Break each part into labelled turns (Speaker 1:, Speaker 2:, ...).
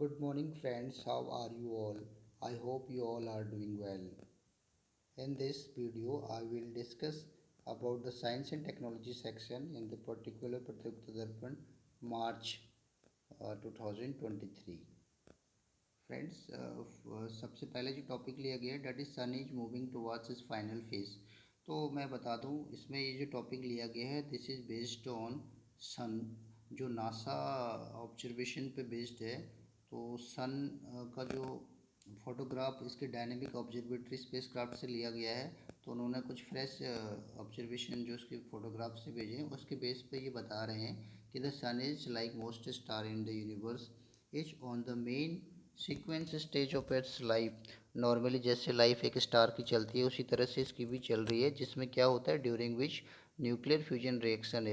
Speaker 1: Good morning, friends. How are you all? I hope you all are doing well. In this video, I will discuss about the science and technology section in the particular Pratyuktara Darpan March 2023. Friends सबसे पहले जो topic लिया गया है that is sun is moving towards is final phase. तो मैं बता दूं इसमें ये जो टॉपिक लिया गया है दिस इज़ बेस्ड ऑन सन, जो नासा ऑब्जर्वेशन पे बेस्ड है। तो सन का जो फोटोग्राफ इसके डायनेमिक ऑब्जर्वेटरी स्पेसक्राफ्ट से लिया गया है। तो उन्होंने कुछ फ्रेश ऑब्जर्वेशन जो उसके फोटोग्राफ से भेजे हैं उसके बेस पे ये बता रहे हैं कि the sun is like most star in the universe is on the main sequence stage of its life. Normally जैसे लाइफ एक स्टार की चलती है उसी तरह से इसकी भी चल रही है, जिसमें क्या होता है during which nuclear fusion reaction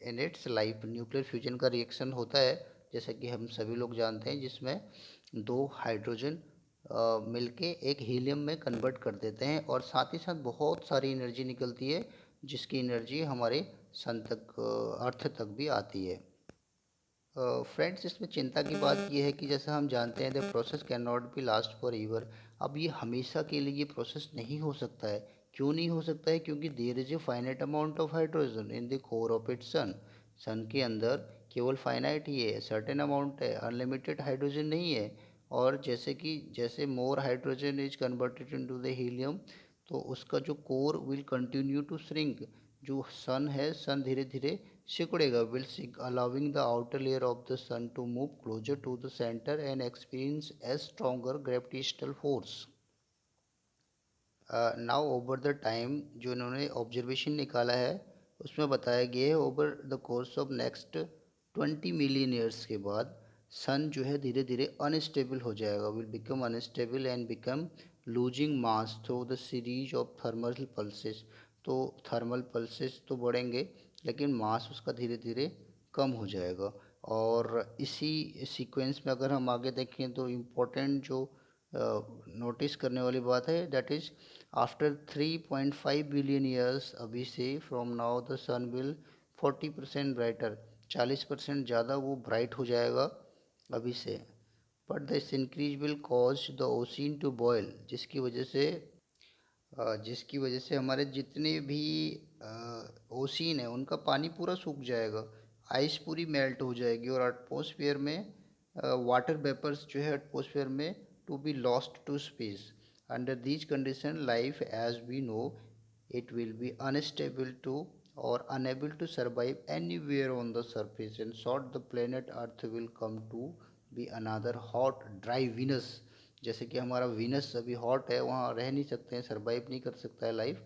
Speaker 1: in its life. Nuclear fusion का रिएक्शन होता है जैसा कि हम सभी लोग जानते हैं, जिसमें दो हाइड्रोजन मिलके एक हीलियम में कन्वर्ट कर देते हैं और साथ ही साथ बहुत सारी एनर्जी निकलती है, जिसकी एनर्जी हमारे सन तक अर्थ तक भी आती है। फ्रेंड्स इसमें चिंता की बात यह है कि जैसा हम जानते हैं the process can not be last forever. अब ये हमेशा के लिए ये प्रोसेस नहीं हो सकता है। क्यों नहीं हो सकता है? क्योंकि there is a finite amount of hydrogen in the core of its sun. Sun के अंदर केवल फाइनाइट ही है, सर्टेन अमाउंट है, अनलिमिटेड हाइड्रोजन नहीं है। और जैसे more hydrogen is converted into the helium, तो उसका जो core will continue to shrink. जो सन है, सन धीरे धीरे सिकुड़ेगा, will sink, allowing the outer layer of the sun to move closer to the center and experience a stronger gravitational force. Now over the time जो इन्होंने observation निकाला है उसमें बताया गया है over the course of next 20 million years के बाद सन जो है धीरे धीरे अनस्टेबल हो जाएगा, will become unstable and become losing mass through the series of thermal pulses. तो थर्मल पल्सेस तो बढ़ेंगे लेकिन मास उसका धीरे धीरे कम हो जाएगा। और इसी सीक्वेंस में अगर हम आगे देखें तो इम्पोर्टेंट जो नोटिस करने वाली बात है that is after 3.5 billion years अभी से from now the sun will 40% brighter, 40% ज़्यादा वो ब्राइट हो जाएगा अभी से। But this increase will cause the ocean to boil, जिसकी वजह से हमारे जितने भी ओशियन है उनका पानी पूरा सूख जाएगा, आइस पूरी मेल्ट हो जाएगी और एटमॉस्फेयर में वाटर वेपर्स जो है एटमॉस्फेयर में to be lost to space. Under these condition life as we know it will be unstable to or unable to survive anywhere on the surface. In short, the planet earth will come to be another hot dry Venus। जैसे कि हमारा Venus अभी hot है, वहाँ रह नहीं सकते हैं, सर्वाइव नहीं कर सकता है लाइफ।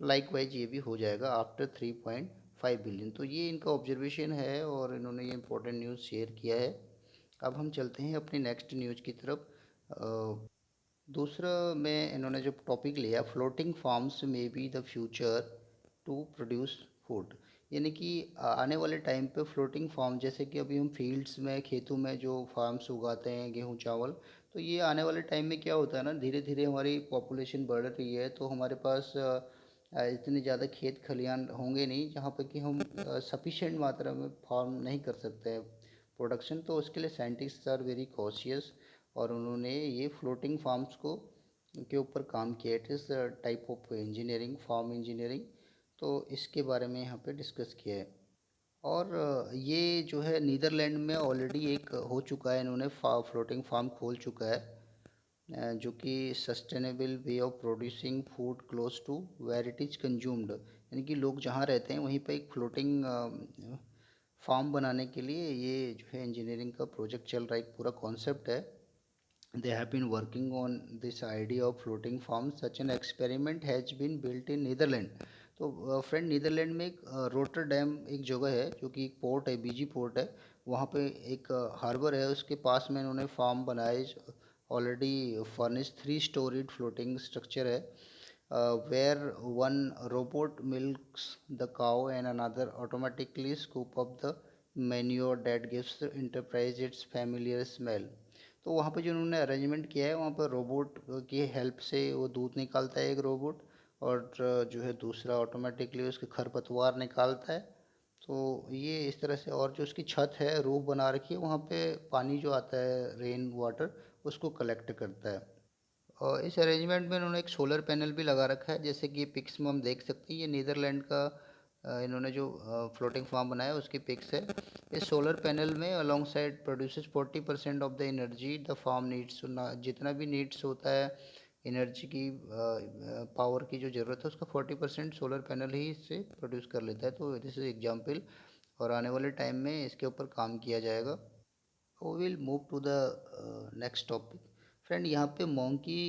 Speaker 1: लाइक वाइज ये भी हो जाएगा आफ्टर 3.5 बिलियन। तो ये इनका ऑब्जर्वेशन है और इन्होंने ये इंपॉर्टेंट न्यूज़ शेयर किया है। अब हम चलते हैं अपनी नेक्स्ट न्यूज़ की तरफ। दूसरा में इन्होंने जो टॉपिक लिया फ्लोटिंग फार्म्स में be the future to produce food. यानी कि आने वाले टाइम पे फ्लोटिंग फार्म, जैसे कि अभी हम फील्ड्स में खेतों में जो फार्म्स उगाते हैं गेहूँ चावल, तो ये आने वाले टाइम में क्या होता है ना, धीरे धीरे हमारी पॉपुलेशन बढ़ रही है तो हमारे पास इतने ज़्यादा खेत खलियान होंगे नहीं जहाँ पे कि हम सफिशेंट मात्रा में फार्म नहीं कर सकते हैं प्रोडक्शन। तो उसके लिए साइंटिस्ट आर वेरी कॉशियस और उन्होंने ये फ्लोटिंग फार्म्स को के ऊपर काम किया। It is type of engineering, farm engineering. तो इसके बारे में यहाँ पे डिस्कस किया है। और ये जो है नीदरलैंड में ऑलरेडी एक हो चुका है, इन्होंने फ्लोटिंग फार्म खोल चुका है जो कि sustainable way of producing food close to where it is consumed. यानी कि लोग जहाँ रहते हैं वहीं पर एक फ्लोटिंग फार्म बनाने के लिए ये जो है इंजीनियरिंग का प्रोजेक्ट चल रहा है, एक पूरा कॉन्सेप्ट है। They have been working on this idea of floating farms. Such an experiment has been built in Netherlands। तो फ्रेंड नीदरलैंड में एक रोटरडैम एक जगह है जो कि एक पोर्ट है, बीजी पोर्ट है। वहाँ पे एक हार्बर है, उसके पास में इन्होंने फार्म बनाए। Already furnish 3 storied floating structure है where one robot milks the cow and another automatically scoop up the manure that gives enterprise its familiar smell. तो वहाँ पे जो उन्होंने अरेंजमेंट किया है वहाँ पर रोबोट की हेल्प से वो दूध निकालता है एक रोबोट, और जो है दूसरा ऑटोमेटिकली उसके खरपतवार निकालता है। तो ये इस तरह से, और जो उसकी छत है, रूफ बना रखी है, वहाँ पे पानी जो आता है रेन वाटर उसको कलेक्ट करता है। और इस अरेंजमेंट में इन्होंने एक सोलर पैनल भी लगा रखा है, जैसे कि पिक्स में हम देख सकते हैं। ये नीदरलैंड का इन्होंने जो फ्लोटिंग फार्म बनाया उसकी पिक्स है। इस सोलर पैनल में alongside produces 40% of the energy the farm needs. जितना भी नीड्स होता है एनर्जी की, पावर की जो ज़रूरत है, उसका 40% सोलर पैनल ही इससे प्रोड्यूस कर लेता है। तो दिस इज एग्जाम्पल, और आने वाले टाइम में इसके ऊपर काम किया जाएगा। We will move to the next topic. Friend, यहाँ पे monkey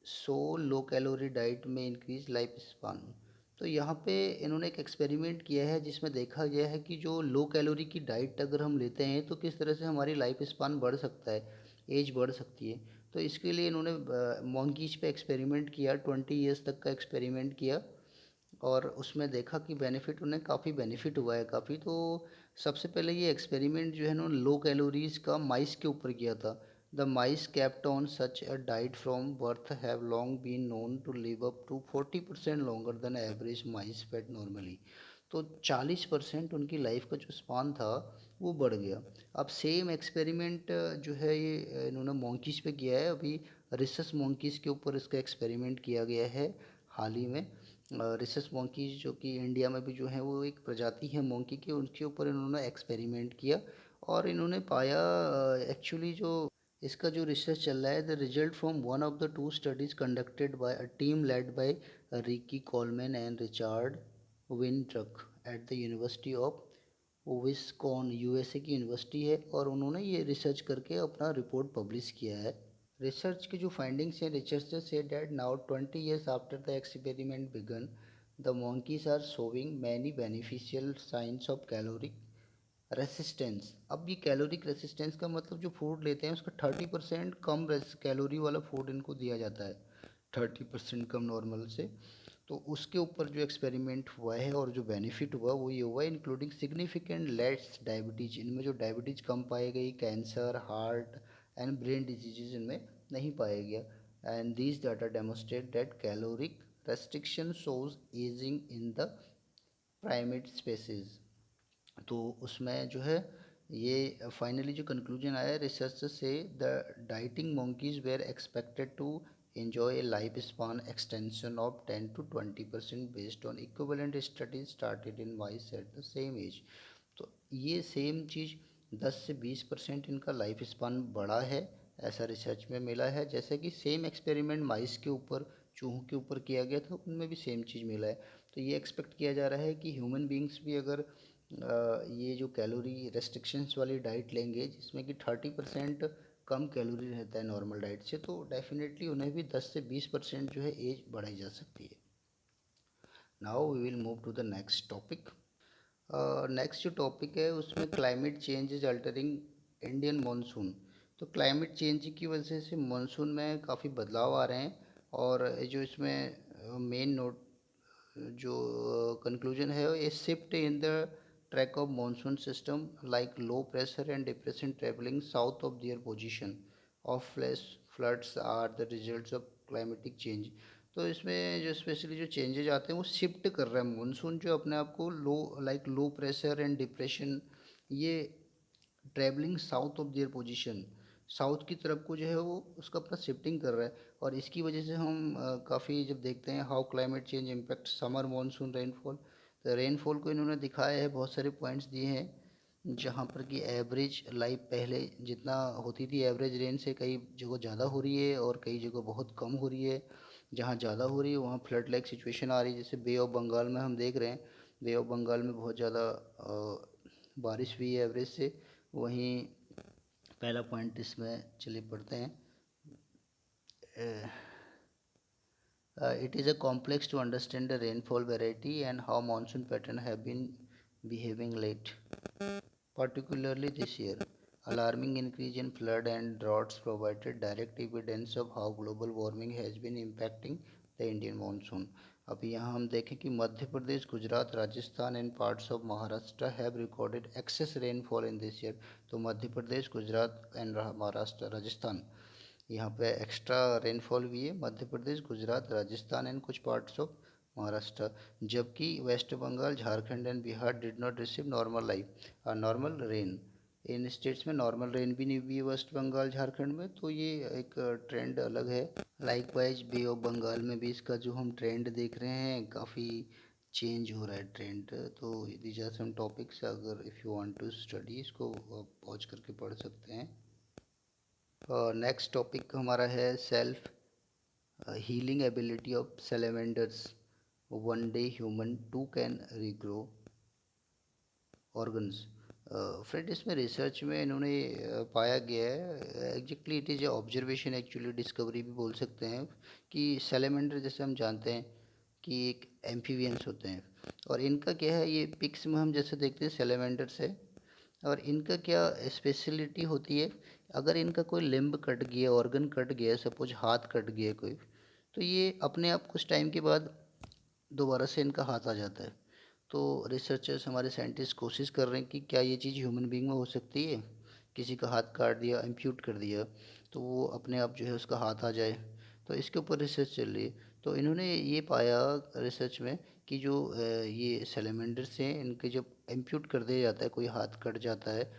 Speaker 1: so low calorie diet में इंक्रीज लाइफ स्पान। तो यहाँ पे इन्होंने एक एक्सपेरिमेंट किया है जिसमें देखा गया है कि जो लो कैलोरी की डाइट अगर हम लेते हैं तो किस तरह से हमारी लाइफ स्पान बढ़ सकता है, एज बढ़ सकती है। तो इसके लिए इन्होंने मोंकीज पे एक्सपेरिमेंट किया, 20 ईयर्स तक का एक्सपेरिमेंट किया, और उसमें देखा कि बेनिफिट, उन्हें काफ़ी बेनिफिट हुआ है काफ़ी। तो सबसे पहले ये एक्सपेरिमेंट जो है ना लो कैलोरीज का माइस के ऊपर किया था। The mice kept on such a diet from birth have long been known to live up to 40% longer than average mice fed normally। तो 40% उनकी लाइफ का जो स्पान था वो बढ़ गया। अब सेम एक्सपेरिमेंट जो है ये इन्होंने मोंकीज पे किया है। अभी रिसस मोंकीज के ऊपर इसका एक्सपेरिमेंट किया गया है हाल ही में। रिसस मोंकीज जो कि इंडिया में भी जो है वो एक प्रजाति है मोंकी की, उनके ऊपर इन्होंने एक्सपेरिमेंट किया। और इन्होंने पाया, एक्चुअली जो इसका जो रिसर्च चल रहा है, the result from one of the two studies conducted by a team led by Ricky Coleman and Richard Wintrock at the university of Wisconsin, USA की यूनिवर्सिटी है, और उन्होंने ये रिसर्च करके अपना रिपोर्ट पब्लिश किया है। रिसर्च की जो फाइंडिंग्स हैं, researchers say that now 20 years after the experiment began the monkeys are showing many beneficial signs of caloric resistance. अब ये कैलोरिक रेसिस्टेंस का मतलब जो फूड लेते हैं उसका 30% कम कैलोरी वाला फूड इनको दिया जाता है, 30% कम नॉर्मल से। तो उसके ऊपर जो एक्सपेरिमेंट हुआ है और जो बेनिफिट हुआ वो ये हुआ, इंक्लूडिंग सिग्निफिकेंट लेस डायबिटीज। इनमें जो डायबिटीज कम पाई गई, cancer, heart and brain diseases इनमें नहीं पाया गया। And these data demonstrate that caloric restriction shows ageing in the primate species. तो उसमें जो है ये फाइनली जो कंक्लूजन आया रिसर्च से, the dieting monkeys were expected to enjoy a life span extension of 10 to 20% based on equivalent studies started in mice at the same age. तो ये सेम चीज़ 10 से 20% इनका लाइफ स्पान बढ़ा है, ऐसा रिसर्च में मिला है। जैसे कि सेम एक्सपेरिमेंट माइस के ऊपर, चूहों के ऊपर किया गया था, उनमें भी सेम चीज़ मिला है। तो ये एक्सपेक्ट किया जा रहा है कि ह्यूमन बींग्स भी अगर ये जो कैलोरी रेस्ट्रिक्शंस वाली डाइट लेंगे जिसमें कि 30% कम कैलोरी रहता है नॉर्मल डाइट से, तो डेफिनेटली उन्हें भी 10 से 20% जो है एज बढ़ाई जा सकती है। Now we will move to the next topic. Next जो टॉपिक है उसमें climate change is altering Indian monsoon. तो क्लाइमेट चेंज की वजह से मानसून में काफ़ी बदलाव आ रहे हैं, और जो इसमें मेन नोट जो कंक्लूजन है, ये shift in the track of monsoon system like low pressure and depression travelling south of their position of flash floods are the results of climatic change. तो इसमें जो स्पेशली जो चेंजेज आते हैं वो शिफ्ट कर रहा है मानसून, जो अपने आप को low, like low pressure and depression, ये travelling south of their position, south की तरफ को जो है वो उसका अपना शिफ्टिंग कर रहा है। और इसकी वजह से हम काफ़ी जब देखते हैं how climate change impact summer monsoon rainfall, तो रेनफॉल को इन्होंने दिखाया है, बहुत सारे पॉइंट्स दिए हैं जहाँ पर कि एवरेज लाइफ पहले जितना होती थी एवरेज रेन से कई जगह ज़्यादा हो रही है और कई जगह बहुत कम हो रही है। जहाँ ज़्यादा हो रही है वहाँ फ्लड लाइक सिचुएशन आ रही है, जैसे बे ऑफ बंगाल में हम देख रहे हैं। बे ऑफ बंगाल में बहुत ज़्यादा बारिश हुई है एवरेज से। वहीं पहला पॉइंट इसमें चलिए पढ़ते हैं। It is a complex to understand the rainfall variety and how monsoon pattern have been behaving late, particularly this year. Alarming increase in flood and droughts provided direct evidence of how global warming has been impacting the Indian monsoon. अभी यहाँ हम देखें कि Madhya Pradesh, Gujarat, Rajasthan and parts of Maharashtra have recorded excess rainfall in this year. तो Madhya Pradesh, Gujarat and Maharashtra, Rajasthan, यहाँ पे extra rainfall हुई है। मध्य प्रदेश, गुजरात, राजस्थान एंड कुछ पार्ट्स ऑफ महाराष्ट्र, जबकि West Bengal, Jharkhand and Bihar did not receive normal rain. इन स्टेट्स में नॉर्मल रेन भी नहीं हुई है वेस्ट बंगाल झारखंड में, तो ये एक ट्रेंड अलग है। लाइकवाइज बे ऑफ बंगाल में भी इसका जो हम ट्रेंड देख रहे हैं काफ़ी चेंज हो रहा है ट्रेंड। तो दीज आर सम टॉपिक्स, अगर if you want to study इसको पॉज करके पढ़ सकते हैं। नेक्स्ट टॉपिक हमारा है self healing ability of salamanders, one day human too can regrow organs. Friend इसमें रिसर्च में इन्होंने पाया गया है, exactly it is a observation, actually discovery भी बोल सकते हैं, कि सेलेमेंडर जैसे हम जानते हैं कि एक एम्फीबियंस होते हैं, और इनका क्या है, ये पिक्स में हम जैसे देखते हैं सेलेमेंडर्स है, और इनका क्या स्पेशलिटी होती है, अगर इनका कोई लिम्ब कट गया, ऑर्गन कट गया, सपोज हाथ कट गया कोई, तो ये अपने आप कुछ टाइम के बाद दोबारा से इनका हाथ आ जाता है। तो रिसर्चर्स, हमारे साइंटिस्ट कोशिश कर रहे हैं कि क्या ये चीज़ ह्यूमन बीइंग में हो सकती है, किसी का हाथ काट दिया, इम्प्यूट कर दिया, तो वो अपने आप जो है उसका हाथ आ जाए। तो इसके ऊपर रिसर्च चल रही है। तो इन्होंने ये पाया रिसर्च में कि जो ये सेलेमेंडर्स हैं, इनके जब इम्प्यूट कर दिया जाता है, कोई हाथ कट जाता है,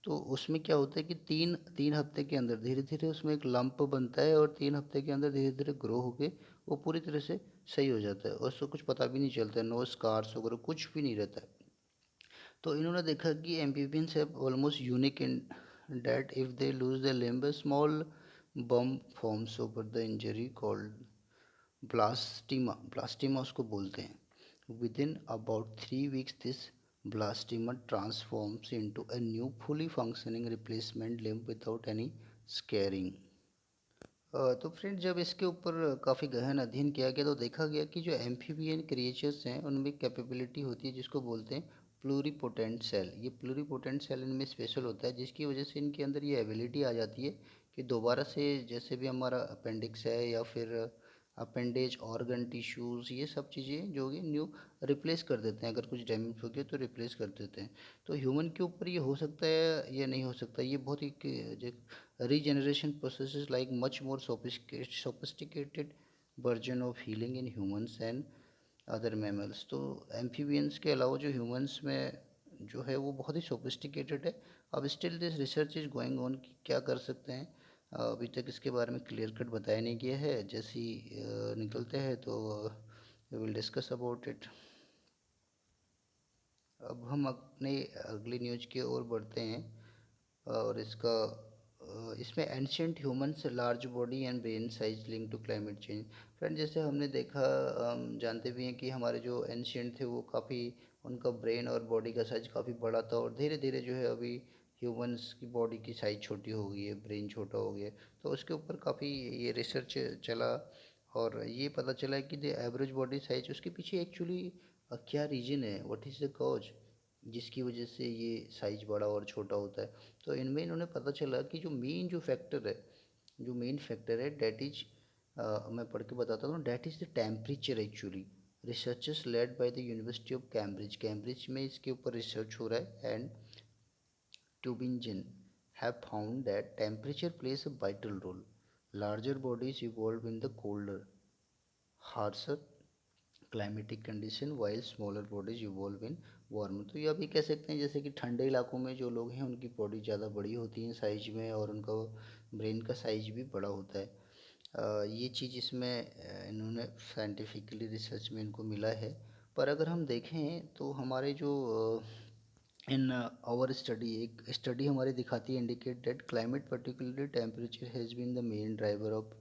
Speaker 1: तो उसमें क्या होता है कि तीन तीन हफ्ते के अंदर धीरे धीरे उसमें एक लंप बनता है, और 3 हफ्ते के अंदर धीरे धीरे ग्रो होके वो पूरी तरह से सही हो जाता है, और उसको कुछ पता भी नहीं चलता है, नो स्कार्स वगैरह कुछ भी नहीं रहता है। तो इन्होंने देखा कि amphibians have almost unique in that if they lose the limb, small bump forms over the injury called blastema, blastema उसको बोलते हैं। Within about 3 weeks this blastema transforms into a new fully functioning replacement limb without any scarring. तो friend जब इसके ऊपर काफ़ी गहन अध्ययन किया गया, तो देखा गया कि जो एम्फीबियन क्रिएचर्स हैं उनमें कैपेबिलिटी होती है जिसको बोलते हैं प्लूरीपोटेंट सेल। ये प्लूरीपोटेंट सेल इनमें स्पेशल होता है, जिसकी वजह से इनके अंदर ये एबिलिटी आ जाती है कि दोबारा से, जैसे भी हमारा अपेंडिक्स है या फिर अपेंडेज, ऑर्गन, टिश्यूज़, ये सब चीज़ें जो कि न्यू रिप्लेस कर देते हैं, अगर कुछ डैमेज हो गया तो रिप्लेस कर देते हैं। तो ह्यूमन के ऊपर ये हो सकता है या नहीं हो सकता, ये बहुत ही regeneration processes like much more sophisticated version of healing in humans and other mammals. तो एम्फीबियंस के अलावा जो ह्यूमंस में जो है वो बहुत ही सोफिस्टिकेटेड है। अब still this research is going on कि क्या कर सकते हैं, अभी तक इसके बारे में क्लियर कट बताया नहीं गया है। जैसे ही निकलते हैं तो we will discuss about it. अब हम अपने अगली न्यूज की ओर बढ़ते हैं, और इसमें ancient humans large body and brain size link to climate change. Friend जैसे हमने देखा, हम जानते भी हैं कि हमारे जो एंशियंट थे वो काफ़ी, उनका ब्रेन और बॉडी का साइज काफ़ी बड़ा था, और धीरे धीरे जो है अभी ह्यूमंस की बॉडी की साइज छोटी हो गई है, ब्रेन छोटा हो गया है। तो उसके ऊपर काफ़ी ये रिसर्च चला, और ये पता चला कि द एवरेज बॉडी साइज, उसके पीछे एक्चुअली क्या रीजन है, व्हाट इज़ द कॉज जिसकी वजह से ये साइज बड़ा और छोटा होता है। तो इनमें इन्होंने पता चला कि जो मेन फैक्टर है डेट इज, मैं पढ़ के बताता हूँ, that is the temperature actually. Researchers led by the university of Cambridge, Cambridge में इसके ऊपर रिसर्च हो रहा है, and ट्यूबिंजन have found that temperature plays a vital role. Larger bodies evolve in the colder, harsher climatic condition, while smaller bodies evolve in warm. तो ये अभी कह सकते हैं जैसे कि ठंडे इलाकों में जो लोग हैं उनकी बॉडी ज़्यादा बड़ी होती है साइज में, और उनका ब्रेन का साइज भी बड़ा होता है। ये चीज़ इसमें इन्होंने साइंटिफिकली रिसर्च में इनको मिला है। पर अगर हम देखें तो हमारे जो इन आवर स्टडी, एक स्टडी हमारी दिखाती है, indicate that climate particularly temperature has been the main driver of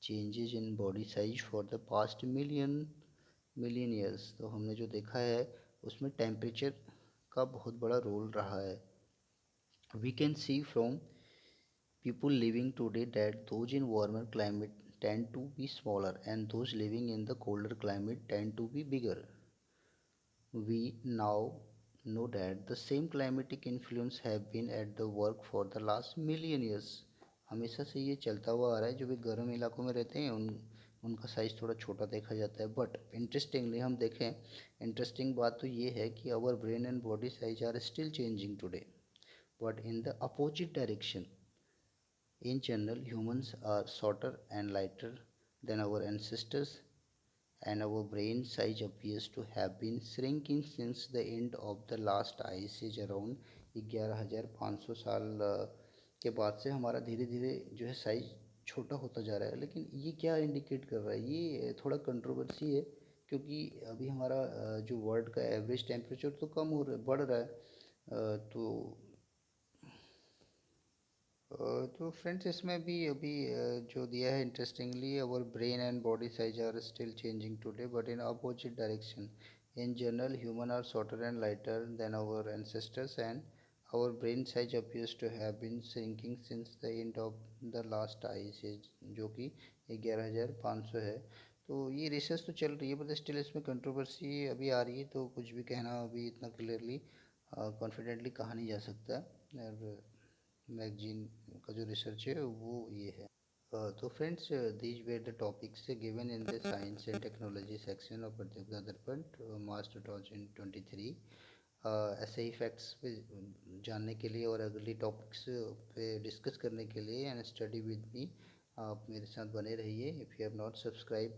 Speaker 1: changes in body size for the past million years. तो हमने जो देखा है उसमें टेम्परेचर का बहुत बड़ा रोल रहा है। We can see from people living today that those in warmer climate tend to be smaller, and those living in the colder climate tend to be bigger. We now know that the same climatic influence have been at the work for the last million years. हमेशा से ये चलता हुआ आ रहा है, जो भी गर्म इलाकों में रहते हैं उनका साइज़ थोड़ा छोटा देखा जाता है। बट इंटरेस्टिंगली हम देखें, इंटरेस्टिंग बात तो ये है कि our brain and body size are still changing today, but in the opposite direction. In general, humans are shorter and lighter than our ancestors, and our brain size appears to have been shrinking since the end of the last ice age around 11,500 साल के बाद से हमारा धीरे धीरे जो है size छोटा होता जा रहा है। लेकिन ये क्या इंडिकेट कर रहा है, ये थोड़ा कंट्रोवर्सी है, क्योंकि अभी हमारा जो वर्ल्ड का एवरेज टेम्परेचर तो कम हो रहा है, बढ़ रहा है। तो तो फ्रेंड्स इसमें भी अभी जो दिया है interestingly, our brain and body size are still changing today but in opposite direction. In general human are shorter and lighter than our ancestors and our brain size appears to have been shrinking since the end of the last ice age, जो कि 11,500 है। तो ये research तो चल रही है but still इसमें कंट्रोवर्सी अभी आ रही है, तो कुछ भी कहना अभी इतना क्लियरली कॉन्फिडेंटली कहा नहीं जा सकता। और मैगजीन का जो रिसर्च है वो ये है। तो friends, these were the topics given in the science and technology section of प्रतियोगिता दर्पण मार्च 2023। ऐसे ही फैक्ट्स पे जानने के लिए और अगली टॉपिक्स पे डिस्कस करने के लिए एंड स्टडी विद मी, आप मेरे साथ बने रहिए। If you have not subscribe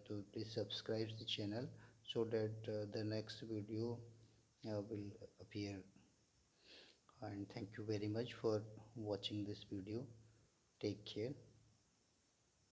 Speaker 1: तो please subscribe the channel so that the next video will appear, and thank you very much for watching this video. Take care.